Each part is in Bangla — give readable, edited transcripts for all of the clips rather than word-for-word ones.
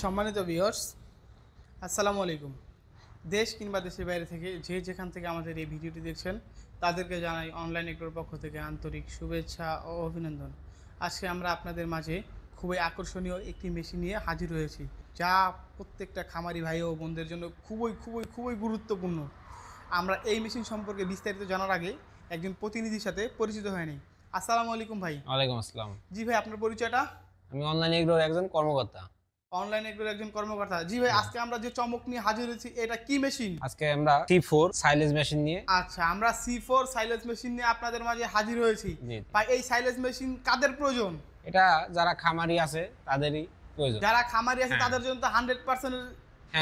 সম্মানিত ভিউয়ার্স, আসসালামু আলাইকুম। দেশ কিংবা দেশের বাইরে থেকে যে যেখান থেকে আমাদের এই ভিডিওটি দেখছেন তাদেরকে জানাই অনলাইন এগ্রোর পক্ষ থেকে আন্তরিক শুভেচ্ছা ও অভিনন্দন। আজকে আমরা আপনাদের মাঝে খুবই আকর্ষণীয় একটি মেশিন নিয়ে হাজির হয়েছি, যা প্রত্যেকটা খামারি ভাই ও বোনদের জন্য খুবই গুরুত্বপূর্ণ। আমরা এই মেশিন সম্পর্কে বিস্তারিত জানার আগে একজন প্রতিনিধির সাথে পরিচিত হয়নি। আসসালামু আলাইকুম ভাই। ওয়ালাইকুম আসসালাম। জি ভাই, আপনার পরিচয়টা? আমি অনলাইন এগ্রোর একজন কর্মকর্তা। অনলাইন এগ্রোর একজন কর্মকর্তা। জি ভাই, আজকে আমরা যে চমক নিয়ে হাজির হয়েছি, এটা কি মেশিন? আজকে আমরা C4 সাইলেজ মেশিন নিয়ে। আচ্ছা, আমরা C4 সাইলেজ মেশিন নিয়ে আপনাদের মাঝে হাজির হয়েছি। জি। ভাই, এই সাইলেজ মেশিন কাদের প্রয়োজন? এটা যারা খামারি আছে তাদেরই প্রয়োজন। যারা খামারি আছে তাদের জন্য তো 100%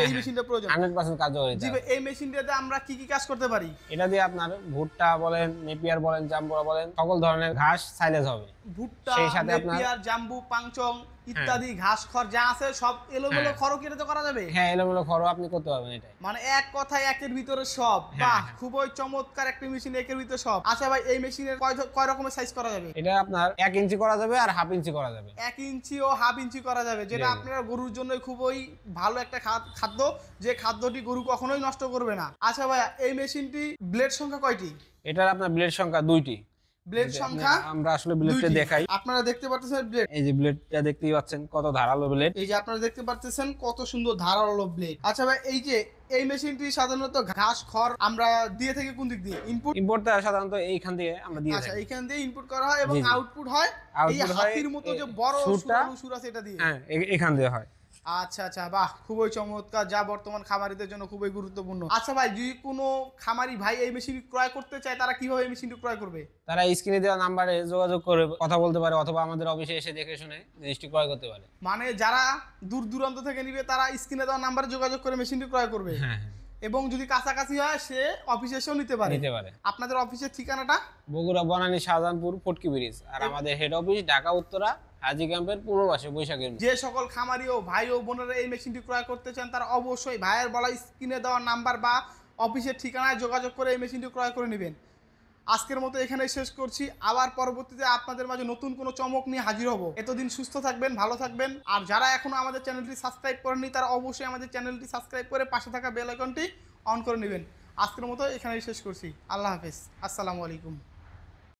এই মেশিনটা প্রয়োজন। 100% কার্যকরী। জি ভাই, এই মেশিনটাতে আমরা কি কি কাজ করতে পারি? এটা দিয়ে আপনার ভুট্টা বলেন, নেপিয়ার বলেন, জাম্বুরা বলেন, সকল ধরনের ঘাস সাইলেজ হবে। ভুট্টা, সেই সাথে আপনার নেপিয়ার, জাম্বু, পাংচং ইত্যাদি ঘাস খড় যা আছে সব এলোমেলো খড় কেটে তো করা যাবে। হ্যাঁ, এলোমেলো খড়ও আপনি করতে পারবেন। এটাই মানে এক কথায় একের ভিতরে সব। বাহ, খুবই চমৎকার একটা মেশিন, একের ভিতরে সব। আচ্ছা ভাই, এই মেশিনের কয় রকমের সাইজ করা যাবে? এটা আপনার 1 ইঞ্চি করা যাবে আর হাফ ইঞ্চি করা যাবে। 1 ইঞ্চি ও হাফ ইঞ্চি করা যাবে, যেটা আপনার গরুর জন্য খুবই ভালো একটা খাদ্য, যে খাদ্যটি গরু কখনোই নষ্ট করবে না। আচ্ছা ভাই, এই মেশিনটি ব্লেড সংখ্যা কয়টি? এটার আপনার ব্লেড সংখ্যা 2টি। ব্লেড সংখ্যা আমরা আসলে ব্লেডটা দেখাই। আপনারা দেখতে পাচ্ছেন ব্লেড, এই যে ব্লেডটা দেখতেই পাচ্ছেন কত ধারালো ব্লেড। এই যে আপনারা দেখতে পাচ্ছেন কত সুন্দর ধারালো ব্লেড। আচ্ছা ভাই, এই যে এই মেশিনটি সাধারণত ঘাস খড় আমরা দিয়ে থাকি কোন দিক দিয়ে? ইনপুটটা সাধারণত এইখান দিয়ে আমরা দিয়ে থাকি। আচ্ছা, এইখান দিয়ে ইনপুট করা হয় এবং আউটপুট হয় এই হাতির মতো যে বড় সুর আছে এটা দিয়ে। হ্যাঁ, এখান দিয়ে হয়। আচ্ছা আচ্ছা, বাহ, খুবই চমৎকার, যা বর্তমান খামারিদের জন্য খুবই গুরুত্বপূর্ণ। আচ্ছা ভাই, যদি কোনো খামারি ভাই এই মেশিন ক্রয় করতে চায়, তারা কিভাবে এই মেশিনটি ক্রয় করবে? তারা স্ক্রিনে দেওয়া নাম্বারে যোগাযোগ করে কথা বলতে পারে, অথবা আমাদের অফিসে এসে দেখে শুনে জিনিসটি ক্রয় করতে পারে। মানে যারা দূর দূরান্ত থেকে নিবে তারা স্ক্রিনে দেওয়া নাম্বারে যোগাযোগ করে মেশিনটি ক্রয় করবে। হ্যাঁ, এবং যদি কাছাকাছি হয় সে অফিসে এসেও নিতে পারে। আপনাদের অফিসের ঠিকানাটা? বগুড়া বনানী শাহজাহানপুর ফটকি ব্রিজ। আর আমাদের হেড অফিস ঢাকা উত্তরা হাজী ক্যাম্পের পূর্ব পাশে বৈশাখের। যে সকল খামারি ও ভাই ও বোনেরা এই মেশিনটি ক্রয় করতে চান তারা অবশ্যই ভাইয়ের বলা স্ক্রিনে দেওয়া নাম্বার বা অফিসের ঠিকানায় যোগাযোগ করে এই মেশিনটি ক্রয় করে নেবেন। আজকের মতো এখানেই শেষ করছি। আবার পরবর্তীতে আপনাদের মাঝে নতুন কোনো চমক নিয়ে হাজির হব। এতদিন সুস্থ থাকবেন, ভালো থাকবেন। আর যারা এখনো আমাদের চ্যানেলটি সাবস্ক্রাইব করেননি তারা অবশ্যই আমাদের চ্যানেলটি সাবস্ক্রাইব করে পাশে থাকা বেল আইকনটি অন করে নেবেন। আজকের মতো এখানেই শেষ করছি। আল্লাহ হাফেজ, আসসালামু আলাইকুম।